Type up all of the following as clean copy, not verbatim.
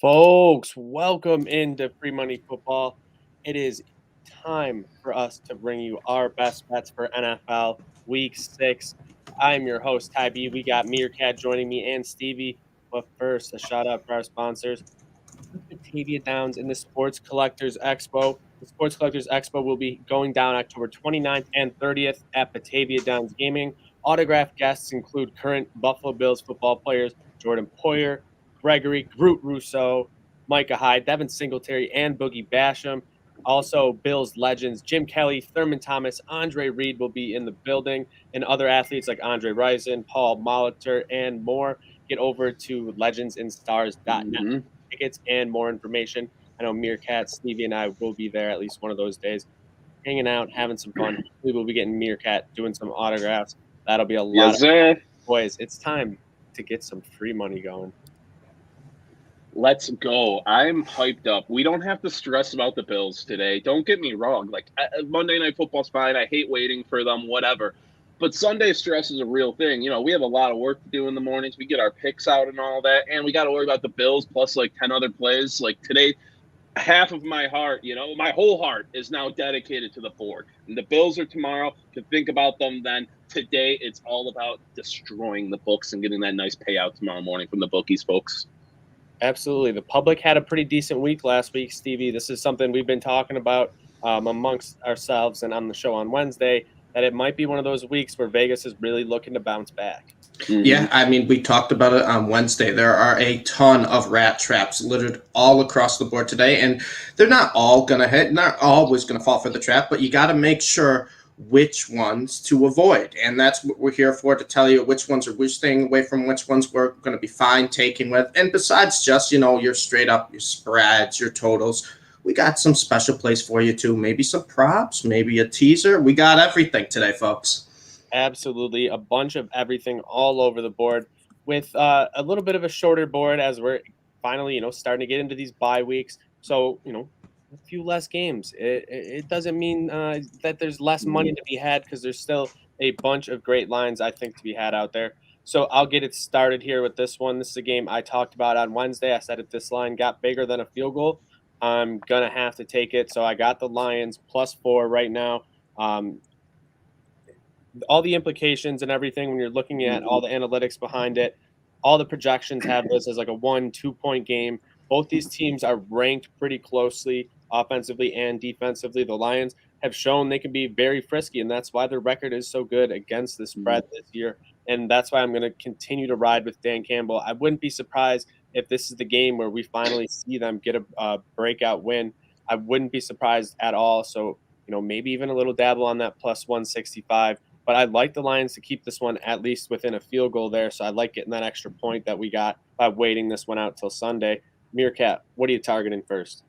Folks, welcome into Free Money Football. It is time for us to bring you our best bets for NFL Week 6. I'm your host, Ty B. We got Meerkat joining me and Stevie. But first, a shout out for our sponsors. Batavia Downs in the Sports Collectors Expo. The Sports Collectors Expo will be going down October 29th and 30th at Batavia Downs Gaming. Autographed guests include current Buffalo Bills football players Jordan Poyer, Gregory Groot Rousseau, Micah Hyde, Devin Singletary, and Boogie Basham. Also, Bills legends Jim Kelly, Thurman Thomas, Andre Reed will be in the building, and other athletes like Andre Rison, Paul Molitor, and more. Get over to legendsandstars.net Mhm. tickets and more information. I know Meerkat, Stevie, and I will be there at least one of those days, hanging out, having some fun. We will be getting Meerkat doing some autographs. That'll be a lot Yes, of sir. boys. It's time to get some free money going. Let's go. I'm hyped up. We don't have to stress about the Bills today. Don't get me wrong. Monday Night Football's fine. I hate waiting for them, whatever. But Sunday stress is a real thing. We have a lot of work to do in the mornings. We get our picks out and all that, and we got to worry about the Bills plus like 10 other plays. Like today, half of my heart, my whole heart is now dedicated to the board. And the Bills are tomorrow. To think about them then. Today, it's all about destroying the books and getting that nice payout tomorrow morning from the bookies, folks. Absolutely. The public had a pretty decent week last week, Stevie. This is something we've been talking about amongst ourselves and on the show on Wednesday, that it might be one of those weeks where Vegas is really looking to bounce back. Yeah, I mean, we talked about it on Wednesday. There are a ton of rat traps littered all across the board today, and they're not all going to hit, not always going to fall for the trap, but you got to make sure which ones to avoid. And that's what we're here for, to tell you which ones we're staying away from, which ones we're going to be fine taking with. And besides just, your straight up, your spreads, your totals, we got some special plays for you too. Maybe some props, maybe a teaser. We got everything today, folks. Absolutely. A bunch of everything all over the board with a little bit of a shorter board as we're finally, starting to get into these bye weeks. So, a few less games. It doesn't mean that there's less money to be had, because there's still a bunch of great lines, I think, to be had out there. So I'll get it started here with this one. This is a game I talked about on Wednesday. I said if this line got bigger than a field goal, I'm going to have to take it. So I got the Lions +4 right now. All the implications and everything, when you're looking at all the analytics behind it, all the projections have this as like a 1-2 point game. Both these teams are ranked pretty closely offensively and defensively. The Lions have shown they can be very frisky, and that's why their record is so good against the spread this year. And that's why I'm going to continue to ride with Dan Campbell. I wouldn't be surprised if this is the game where we finally see them get a breakout win. I wouldn't be surprised at all. So, maybe even a little dabble on that +165. But I'd like the Lions to keep this one at least within a field goal there. So I like getting that extra point that we got by waiting this one out till Sunday. Meerkat, what are you targeting first?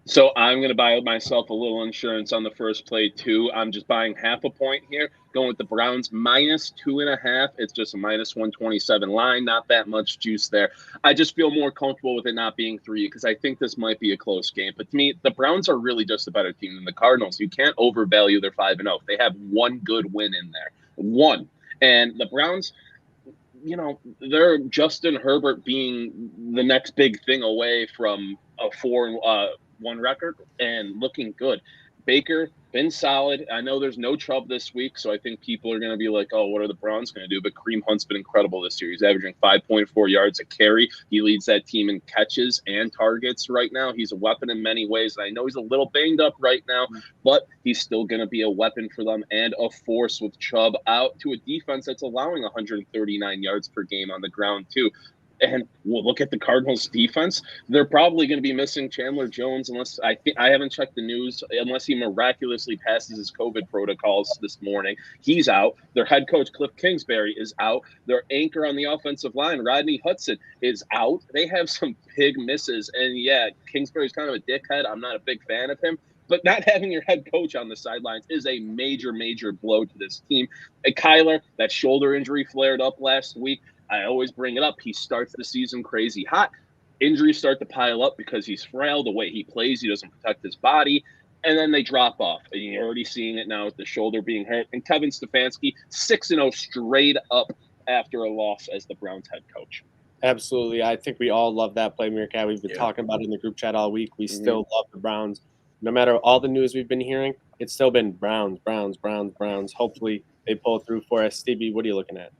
So I'm going to buy myself a little insurance on the first play, too. I'm just buying half a point here, going with the Browns -2.5. It's just a -127 line, not that much juice there. I just feel more comfortable with it not being 3 because I think this might be a close game. But to me, the Browns are really just a better team than the Cardinals. You can't overvalue their 5-0. They have one good win in there. One. And the Browns, they're Justin Herbert being the next big thing away from a 4-1 record and looking good. Baker been solid. I know there's no Chubb this week, so I think people are going to be like, "Oh, what are the Browns going to do?" But Kareem Hunt's been incredible this year. He's averaging 5.4 yards a carry. He leads that team in catches and targets right now. He's a weapon in many ways. And I know he's a little banged up right now, but he's still going to be a weapon for them and a force with Chubb out to a defense that's allowing 139 yards per game on the ground too. And we'll look at the Cardinals defense. They're probably going to be missing Chandler Jones unless I haven't checked the news, unless he miraculously passes his COVID protocols this morning. He's out. Their head coach, Cliff Kingsbury, is out. Their anchor on the offensive line, Rodney Hudson, is out. They have some big misses. And yeah, Kingsbury's kind of a dickhead. I'm not a big fan of him. But not having your head coach on the sidelines is a major, major blow to this team. And Kyler, that shoulder injury flared up last week. I always bring it up. He starts the season crazy hot. Injuries start to pile up because he's frail. The way he plays, he doesn't protect his body. And then they drop off. And you're already seeing it now with the shoulder being hurt. And Kevin Stefanski, 6-0 straight up after a loss as the Browns head coach. Absolutely. I think we all love that play, Meerkat. We've been Yeah. talking about it in the group chat all week. We Mhm. still love the Browns. No matter all the news we've been hearing, it's still been Browns, Browns, Browns, Browns. Hopefully they pull through for us. Stevie, what are you looking at?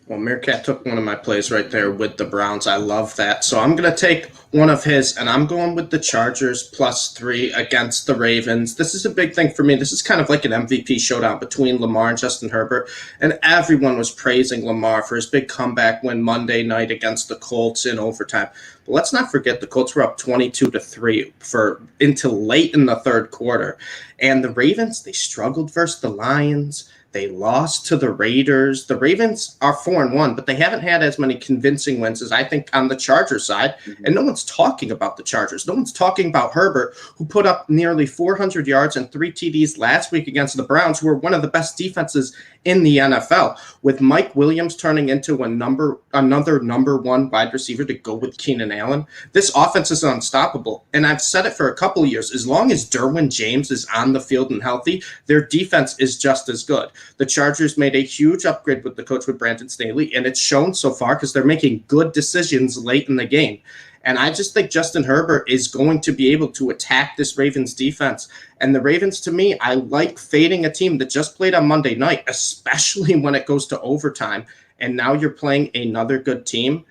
Well, Meerkat took one of my plays right there with the Browns. I love that. So I'm going to take one of his, and I'm going with the Chargers +3 against the Ravens. This is a big thing for me. This is kind of like an MVP showdown between Lamar and Justin Herbert. And everyone was praising Lamar for his big comeback win Monday night against the Colts in overtime. But let's not forget the Colts were up 22-3 for until late in the third quarter. And the Ravens, they struggled versus the Lions. They lost to the Raiders. The Ravens are 4-1, but they haven't had as many convincing wins as I think on the Chargers side. Mhm. And no one's talking about the Chargers. No one's talking about Herbert, who put up nearly 400 yards and 3 TDs last week against the Browns, who are one of the best defenses in the NFL. With Mike Williams turning into another number one wide receiver to go with Keenan Allen, this offense is unstoppable. And I've said it for a couple of years. As long as Derwin James is on the field and healthy, their defense is just as good. The Chargers made a huge upgrade with the coach with Brandon Staley, and it's shown so far because they're making good decisions late in the game. And I just think Justin Herbert is going to be able to attack this Ravens defense. And the Ravens, to me, I like fading a team that just played on Monday night, especially when it goes to overtime. And now you're playing another good team.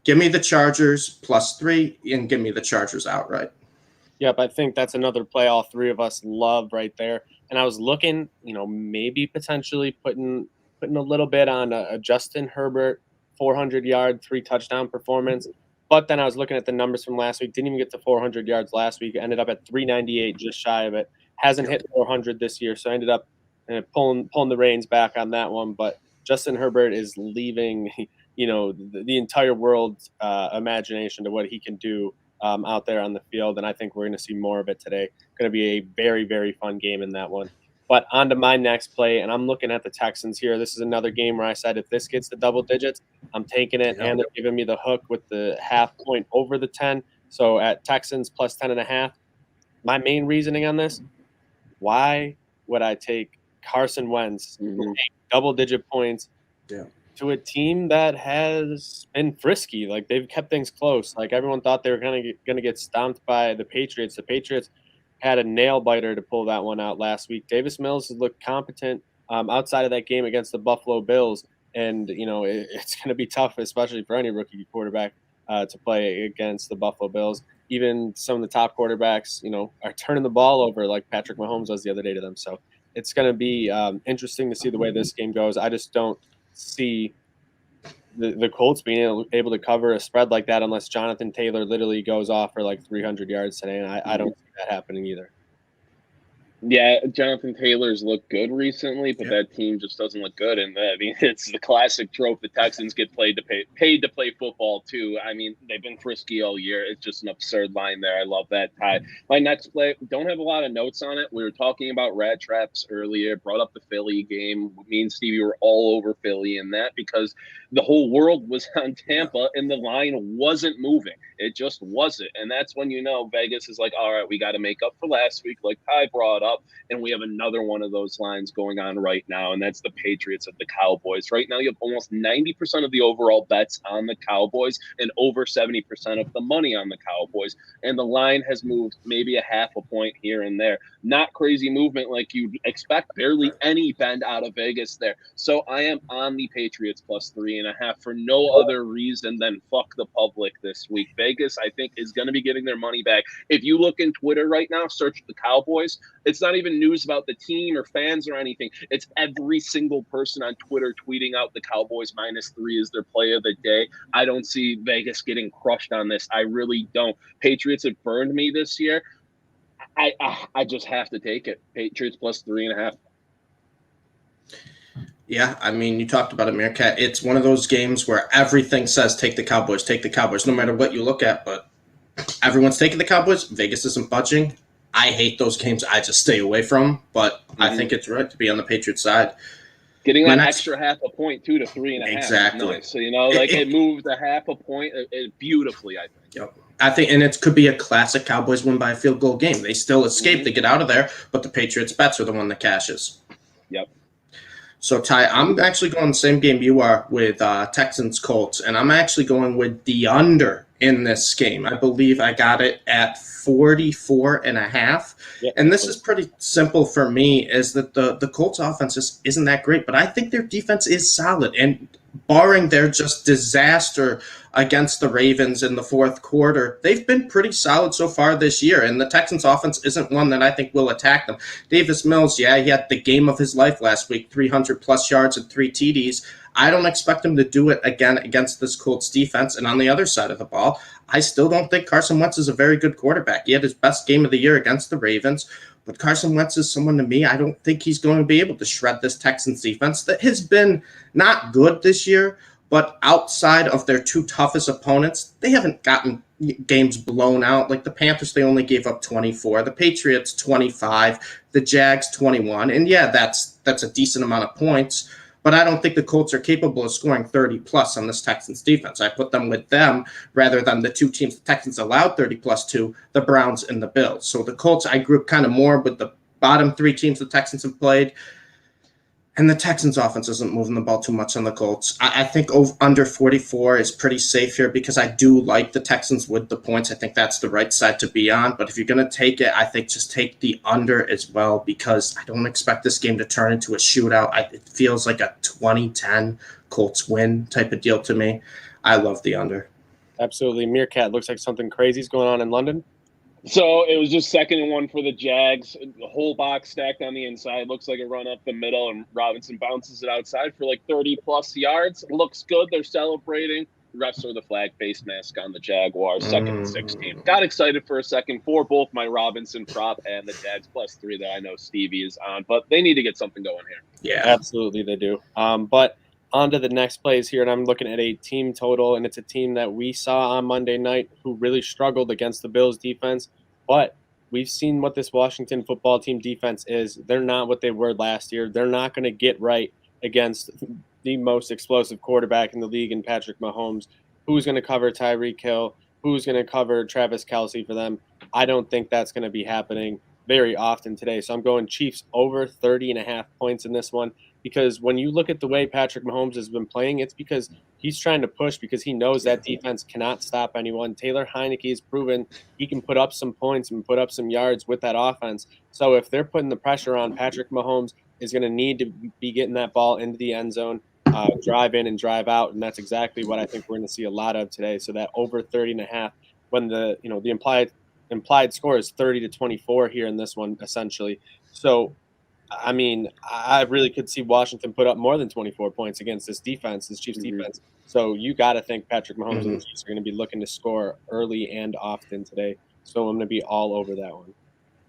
Give me the Chargers +3 and give me the Chargers outright. Yep, I think that's another play all three of us love right there. And I was looking, maybe potentially putting a little bit on a Justin Herbert 400-yard, 3-touchdown performance. But then I was looking at the numbers from last week. Didn't even get to 400 yards last week. Ended up at 398, just shy of it. Hasn't hit 400 this year, so I ended up pulling the reins back on that one. But Justin Herbert is leaving, the entire world's imagination to what he can do out there on the field, and I think we're going to see more of it today. Going to be a very, very fun game in that one. But on to my next play, and I'm looking at the Texans here. This is another game where I said if this gets to double digits, I'm taking it, and they're giving me the hook with the half point over the 10. So at Texans +10.5. My main reasoning on this, why would I take Carson Wentz double-digit points to a team that has been frisky? Like, they've kept things close. Like, everyone thought they were going to get stomped by the Patriots. The Patriots had a nail-biter to pull that one out last week. Davis Mills has looked competent outside of that game against the Buffalo Bills. And, it's going to be tough, especially for any rookie quarterback, to play against the Buffalo Bills. Even some of the top quarterbacks, are turning the ball over like Patrick Mahomes was the other day to them. So it's going to be interesting to see the way this game goes. I just don't see the Colts being able to cover a spread like that unless Jonathan Taylor literally goes off for like 300 yards today, and I don't see that happening either. Yeah, Jonathan Taylor's looked good recently, but that team just doesn't look good. And I mean, it's the classic trope. The Texans get paid to play football too. I mean, they've been frisky all year. It's just an absurd line there. I love that, Ty. My next play, don't have a lot of notes on it. We were talking about rat traps earlier. Brought up the Philly game. Me and Stevie were all over Philly in that because the whole world was on Tampa and the line wasn't moving. It just wasn't. And that's when Vegas is like, all right, we got to make up for last week, like Ty brought up. And we have another one of those lines going on right now, and that's the Patriots of the Cowboys. Right now, you have almost 90% of the overall bets on the Cowboys and over 70% of the money on the Cowboys. And the line has moved maybe a half a point here and there. Not crazy movement like you'd expect, barely any bend out of Vegas there. So I am on the Patriots +3.5 for no other reason than fuck the public this week. Vegas, I think, is going to be getting their money back. If you look in Twitter right now, search the Cowboys. It's not even news about the team or fans or anything. It's every single person on Twitter tweeting out the Cowboys -3 is their play of the day. I don't see Vegas getting crushed on this. I really don't. Patriots have burned me this year. I just have to take it. Patriots +3.5. Yeah, I mean, you talked about it, Meerkat. It's one of those games where everything says take the Cowboys, no matter what you look at. But everyone's taking the Cowboys. Vegas isn't budging. I hate those games. I just stay away from. But I think it's right to be on the Patriots side. Getting that extra half a point, too, to 3.5. Exactly. Nice. So, it moved a half a point beautifully, I think. Yep. I think, and it could be a classic Cowboys win by a field goal game. They still escape. They get out of there, but the Patriots bets are the one that cashes. Yep. So, Ty, I'm actually going the same game you are with Texans Colts, and I'm actually going with the under in this game. I believe I got it at 44 and a half. Yeah, And this is pretty simple for me, is that the Colts offense just isn't that great, but I think their defense is solid. And barring their just disaster against the Ravens in the fourth quarter, they've been pretty solid so far this year. And the Texans offense isn't one that I think will attack them. Davis Mills, yeah, he had the game of his life last week, 300 plus yards and 3 TDs. I don't expect him to do it again against this Colts defense. And on the other side of the ball, I still don't think Carson Wentz is a very good quarterback. He had his best game of the year against the Ravens, but Carson Wentz is someone, to me, I don't think he's going to be able to shred this Texans defense that has been not good this year, but outside of their two toughest opponents, they haven't gotten games blown out. Like the Panthers, they only gave up 24. The Patriots, 25. The Jags, 21. And yeah, that's a decent amount of points, but I don't think the Colts are capable of scoring 30 plus on this Texans defense. I put them with them rather than the two teams the Texans allowed 30 plus to, the Browns and the Bills. So the Colts, I group kind of more with the bottom three teams the Texans have played. And the Texans offense isn't moving the ball too much on the Colts. I think under 44 is pretty safe here because I do like the Texans with the points. I think that's the right side to be on. But if you're going to take it, I think just take the under as well because I don't expect this game to turn into a shootout. It feels like a 20-10 Colts win type of deal to me. I love the under. Absolutely. Meerkat, looks like something crazy is going on in London. So it was just 2nd and 1 for the Jags. The whole box stacked on the inside. Looks like a run up the middle, and Robinson bounces it outside for like 30-plus yards. Looks good. They're celebrating. Refs throw the flag, face mask on the Jaguars, 2nd and 16. Got excited for a second for both my Robinson prop and the Jags +3 that I know Stevie is on. But they need to get something going here. Yeah, absolutely they do. But on to the next plays here, and I'm looking at a team total, and it's a team that we saw on Monday night who really struggled against the Bills defense, but we've seen what this Washington football team defense is. They're not what they were last year. They're not going to get right against the most explosive quarterback in the league in Patrick Mahomes. Who's going to cover Tyreek Hill? Who's going to cover Travis Kelce for them? I don't think that's going to be happening very often today. So I'm going Chiefs over 30.5 points in this one. Because when you look at the way Patrick Mahomes has been playing, it's because he's trying to push because he knows that defense cannot stop anyone. Taylor Heineke has proven he can put up some points and put up some yards with that offense. So if they're putting the pressure on, Patrick Mahomes is going to need to be getting that ball into the end zone, drive in and drive out, and that's exactly what I think we're going to see a lot of today. So that over 30.5, when the implied score is 30-24 here in this one, essentially. So I mean, I really could see Washington put up more than 24 points against this defense, this Chiefs defense. So you got to think Patrick Mahomes and the Chiefs are going to be looking to score early and often today. So I'm going to be all over that one.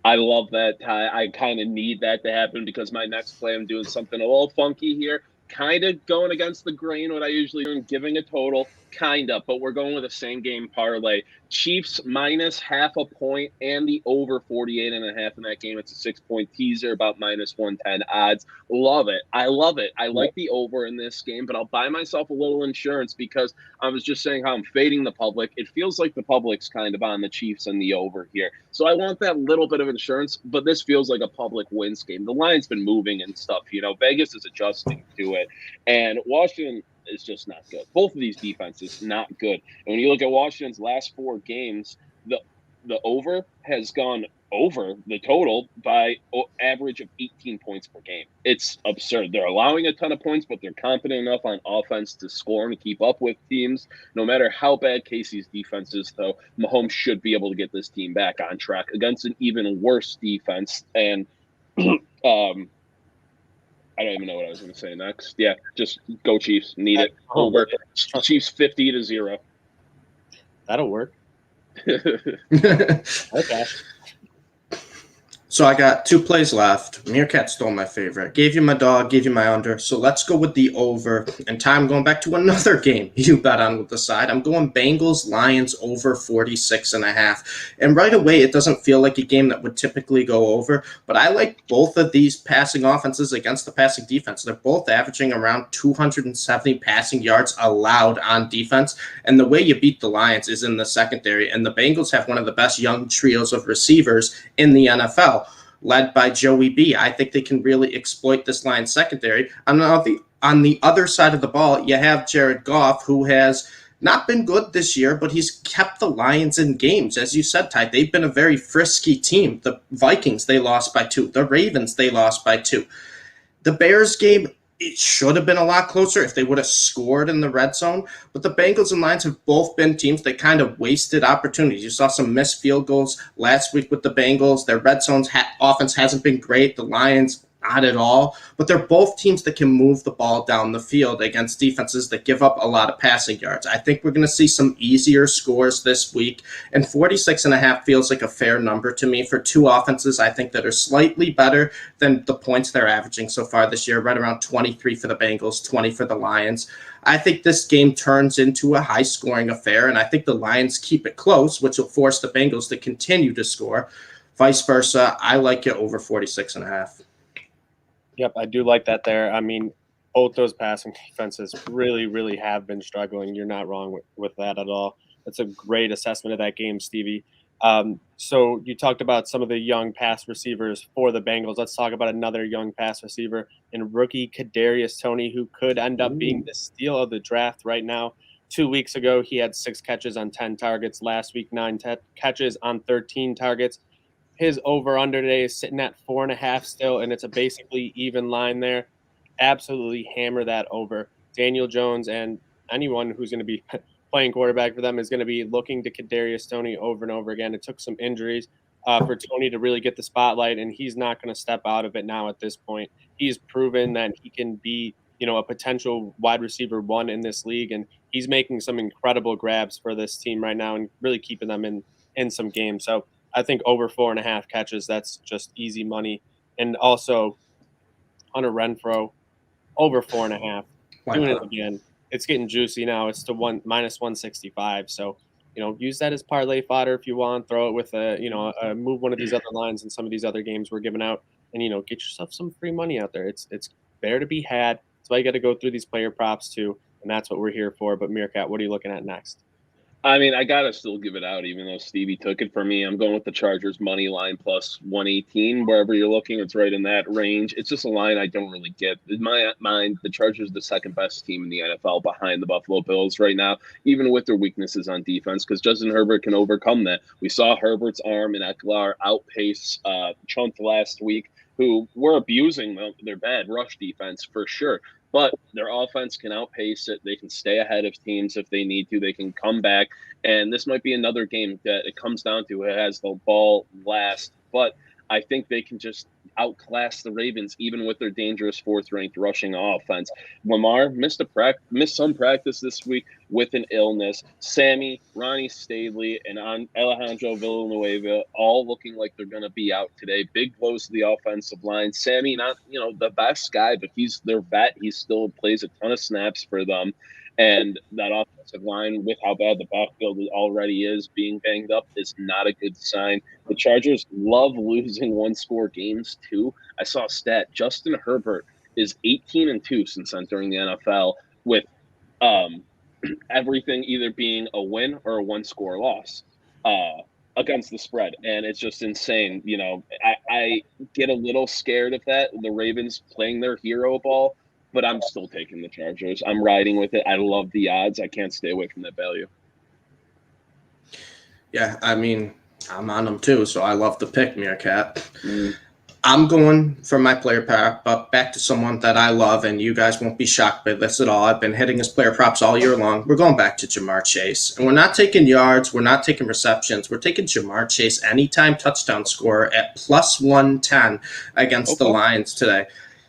I love that, Ty. I kind of need that to happen because my next play, I'm doing something a little funky here. Kind of going against the grain, what I usually do, giving a total, kind of, but we're going with a same game parlay. Chiefs -0.5 point and the over 48.5 in that game. It's a 6-point teaser, about -110 odds. Love it. I love it. I like the over in this game, but I'll buy myself a little insurance because I was just saying how I'm fading the public. It feels like the public's kind of on the Chiefs and the over here. So I want that little bit of insurance, but this feels like a public wins game. The line's been moving and stuff. Vegas is adjusting to it. And Washington is just not good. Both of these defenses not good. And when you look at Washington's last 4 games, the over has gone over the total by average of 18 points per game. It's absurd. They're allowing a ton of points, but they're confident enough on offense to score and keep up with teams. No matter how bad Casey's defense is, though, Mahomes should be able to get this team back on track against an even worse defense. And I don't even know what I was going to say next. Yeah, just go Chiefs. Need it. Over. Chiefs 50-0. That'll work. Okay. So I got 2 plays left. Meerkat stole my favorite. Gave you my dog, gave you my under. So let's go with the over. And Ty, I'm going back to another game you bet on with the side. I'm going Bengals, Lions over 46.5. And right away, it doesn't feel like a game that would typically go over. But I like both of these passing offenses against the passing defense. They're both averaging around 270 passing yards allowed on defense. And the way you beat the Lions is in the secondary. And the Bengals have one of the best young trios of receivers in the NFL. led by Joey B. I think they can really exploit this Lions secondary. On the other side of the ball, you have Jared Goff, who has not been good this year, but he's kept the Lions in games. As you said, Ty, they've been a very frisky team. The Vikings, they lost by 2. The Ravens, they lost by 2. The Bears game, it should have been a lot closer if they would have scored in the red zone. But the Bengals and Lions have both been teams that kind of wasted opportunities. You saw some missed field goals last week with the Bengals. Their red zones offense hasn't been great. The Lions, not at all. But they're both teams that can move the ball down the field against defenses that give up a lot of passing yards. I think we're going to see some easier scores this week. And 46.5 feels like a fair number to me for two offenses, I think, that are slightly better than the points they're averaging so far this year, right around 23 for the Bengals, 20 for the Lions. I think this game turns into a high-scoring affair, and I think the Lions keep it close, which will force the Bengals to continue to score. Vice versa, I like it over 46.5. Yep, I do like that there. I mean, both those passing defenses really, really have been struggling. You're not wrong with that at all. That's a great assessment of that game, Stevie. So you talked about some of the young pass receivers for the Bengals. Let's talk about another young pass receiver in rookie Kadarius Toney, who could end up being the steal of the draft right now. 2 weeks ago, he had 6 catches on 10 targets. Last week, 9 catches on 13 targets. His over-under today is sitting at 4.5 still, and it's a basically even line there. Absolutely hammer that over. Daniel Jones and anyone who's going to be playing quarterback for them is going to be looking to Kadarius Toney over and over again. It took some injuries for Toney to really get the spotlight, and he's not going to step out of it now at this point. He's proven that he can be, a potential wide receiver 1 in this league, and he's making some incredible grabs for this team right now and really keeping them in some games. So I think over 4.5 catches, that's just easy money. And also, Hunter Renfrow, over 4.5. Doing it again. It's getting juicy now. It's to minus 165. So, use that as parlay fodder if you want. Throw it with move one of these other lines in some of these other games we're giving out, and get yourself some free money out there. It's there to be had. That's why you got to go through these player props too, and that's what we're here for. But Meerkat, what are you looking at next? I mean, I got to still give it out, even though Stevie took it from me. I'm going with the Chargers money line plus 118. Wherever you're looking, it's right in that range. It's just a line I don't really get. In my mind, the Chargers are the second best team in the NFL behind the Buffalo Bills right now, even with their weaknesses on defense, because Justin Herbert can overcome that. We saw Herbert's arm and Eckler outpace Chunt last week, who were abusing their bad rush defense for sure. But their offense can outpace it. They can stay ahead of teams if they need to. They can come back. And this might be another game that it comes down to who has the ball last. But I think they can just outclass the Ravens, even with their dangerous 4th-ranked rushing offense. Lamar missed some practice this week with an illness. Sammy, Ronnie Stanley, and Alejandro Villanueva all looking like they're going to be out today. Big blows to the offensive line. Sammy, not the best guy, but he's their vet. He still plays a ton of snaps for them. And that offensive line, with how bad the backfield already is, being banged up, is not a good sign. The Chargers love losing one-score games, too. I saw a stat. Justin Herbert is 18-2 since entering the NFL, with everything either being a win or a one-score loss against the spread. And it's just insane. I get a little scared of that, the Ravens playing their hero ball. But I'm still taking the Chargers. I'm riding with it. I love the odds. I can't stay away from that value. Yeah, I mean, I'm on them too, so I love the pick, Meerkat. I'm going for my player prop, but back to someone that I love, and you guys won't be shocked by this at all. I've been hitting his player props all year long. We're going back to Jamar Chase. And we're not taking yards. We're not taking receptions. We're taking Jamar Chase anytime touchdown scorer at plus 110 against the Lions today.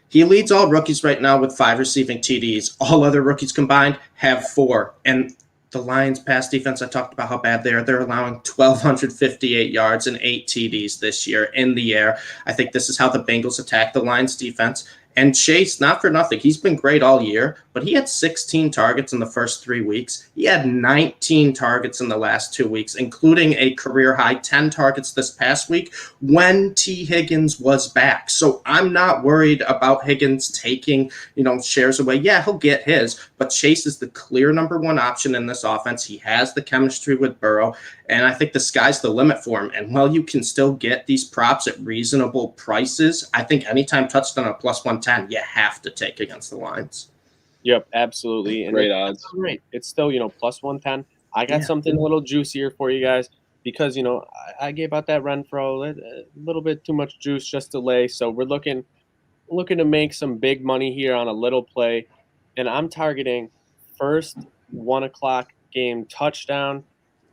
He leads all rookies right now with 5 receiving TDs. All other rookies combined have 4. And the Lions pass defense, I talked about how bad they are. They're allowing 1,258 yards and 8 TDs this year in the air. I think this is how the Bengals attack the Lions defense. And Chase, not for nothing, he's been great all year, but he had 16 targets in the first 3 weeks. He had 19 targets in the last 2 weeks, including a career high 10 targets this past week when T. Higgins was back. So I'm not worried about Higgins taking, shares away. Yeah, he'll get his, but Chase is the clear number one option in this offense. He has the chemistry with Burrow, and I think the sky's the limit for him. And while you can still get these props at reasonable prices, I think anytime touchdown at plus 110, you have to take against the lines. Yep, absolutely. And Great odds. Great. It's still, plus 110. I got something a little juicier for you guys because, I gave out that Renfro a little bit too much juice just to lay. So we're looking to make some big money here on a little play. And I'm targeting first 1 o'clock game touchdown,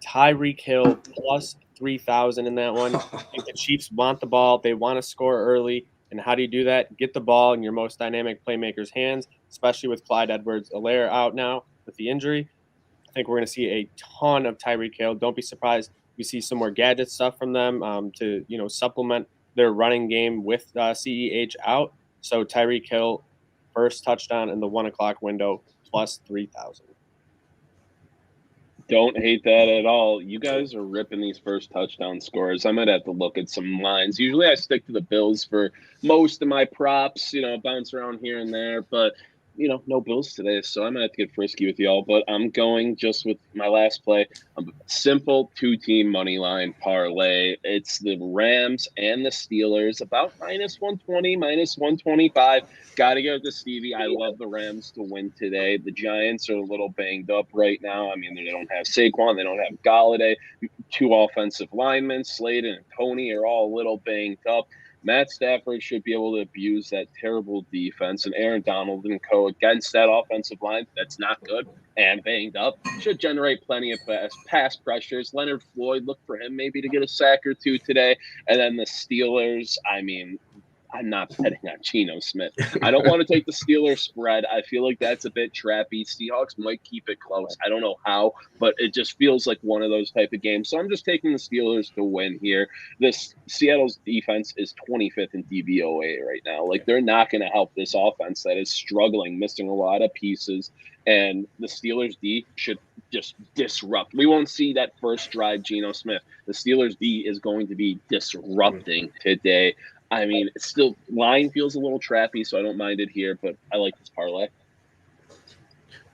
Tyreek Hill plus 3,000 in that one. I think the Chiefs want the ball. They want to score early. And how do you do that? Get the ball in your most dynamic playmaker's hands, especially with Clyde Edwards-Helaire out now with the injury. I think we're going to see a ton of Tyreek Hill. Don't be surprised we see some more gadget stuff from them to supplement their running game with CEH out. So Tyreek Hill, first touchdown in the 1 o'clock window, plus 3,000. Don't hate that at all. You guys are ripping these first touchdown scores. I might have to look at some lines. Usually I stick to the Bills for most of my props, bounce around here and there. But, no Bills today, so I might have to get frisky with y'all. But I'm going just with my last play. A simple two-team money line parlay. It's the Rams and the Steelers, about minus 120, minus 125. Got to go to Stevie. I love the Rams to win today. The Giants are a little banged up right now. I mean, they don't have Saquon. They don't have Galladay. Two offensive linemen, Slade and Tony, are all a little banged up. Matt Stafford should be able to abuse that terrible defense, and Aaron Donald and co against that offensive line that's not good and banged up should generate plenty of pass pressures. Leonard Floyd, look for him maybe to get a sack or two today. And then the Steelers, I'm not betting on Geno Smith. I don't want to take the Steelers spread. I feel like that's a bit trappy. Seahawks might keep it close. I don't know how, but it just feels like one of those type of games. So I'm just taking the Steelers to win here. This Seattle's defense is 25th in DVOA right now. Like, they're not going to help this offense that is struggling, missing a lot of pieces. And the Steelers D should just disrupt. We won't see that first drive Geno Smith. The Steelers D is going to be disrupting today. I mean, it's still, line feels a little trappy, so I don't mind it here, but I like this parlay.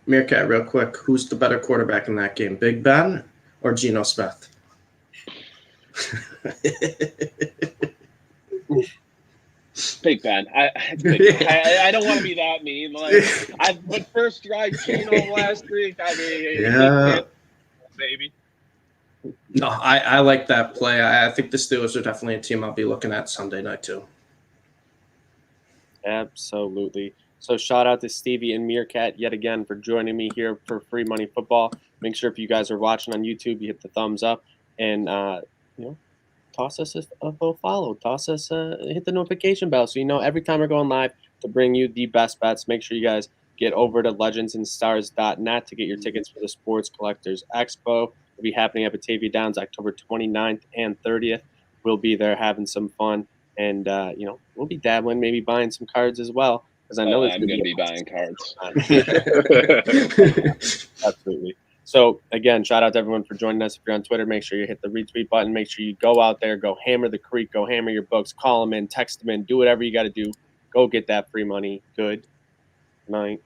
Meerkat, real quick, who's the better quarterback in that game, Big Ben or Geno Smith? Big Ben. I don't want to be that mean. But first drive Geno last week, yeah, baby. No, I like that play. I think the Steelers are definitely a team I'll be looking at Sunday night too. Absolutely. So shout out to Stevie and Meerkat yet again for joining me here for Free Money Football. Make sure if you guys are watching on YouTube, you hit the thumbs up and toss us a follow. Toss us hit the notification bell so you know every time we're going live to bring you the best bets. Make sure you guys get over to legendsandstars.net to get your tickets for the Sports Collectors Expo. Will be happening at Batavia Downs October 29th and 30th. We'll be there having some fun, and we'll be dabbling, maybe buying some cards as well, because I know I'm going to be buying cards. Absolutely. So again, shout out to everyone for joining us. If you're on Twitter, make sure you hit the retweet button. Make sure you go out there, go hammer the creek, go hammer your books, call them in, text them in, do whatever you got to do. Go get that free money. Good night.